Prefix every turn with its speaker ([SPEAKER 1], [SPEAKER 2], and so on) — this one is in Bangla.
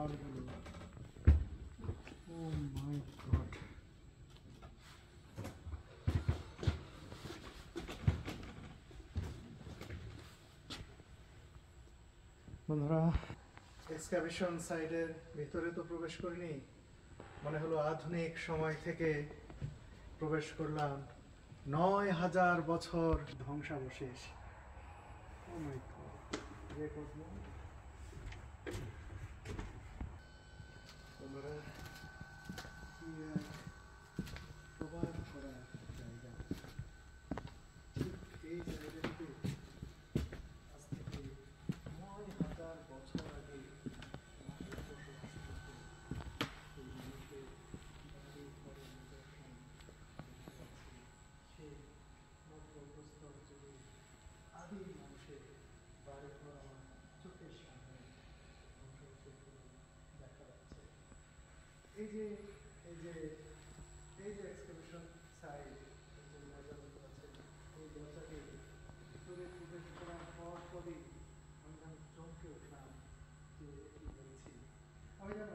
[SPEAKER 1] পাহাড়গুলো। ও মাই গড। বন্ধুরা, এক্সকাভেশন সাইটের ভিতরে তো প্রবেশ করিনি, মনে হলো আধুনিক সময় থেকে প্রবেশ করলাম ৯,০০০ বছর ধ্বংসাবশেষ। ও মাই গড, রেকর্ড না বন্ধুরা, কি এক প্রবাদ করা জায়গা। ঠিক এই জায়গাটিতে আজ থেকে ৯,০০০ বছর আগে মানুষ বসবাস করত। সেই মানুষের বাড়ি ঘরের নিদর্শন দেখতে পাচ্ছি। সে মধ্যপ্রস্তর যুগে আদি মানুষের বাড়ি ঘর আমার চোখের সামনে ধ্বংসাবশেষগুলো দেখা যাচ্ছে। এই যে এই যে এই যে এক্সকাভেশন সাইট, এই যে দরজাগুলো আছে, এই দরজাকে ভিতরে প্রবেশ করার পরই আমি যেন চমকে উঠলাম যে কি বলছি। আমি যেন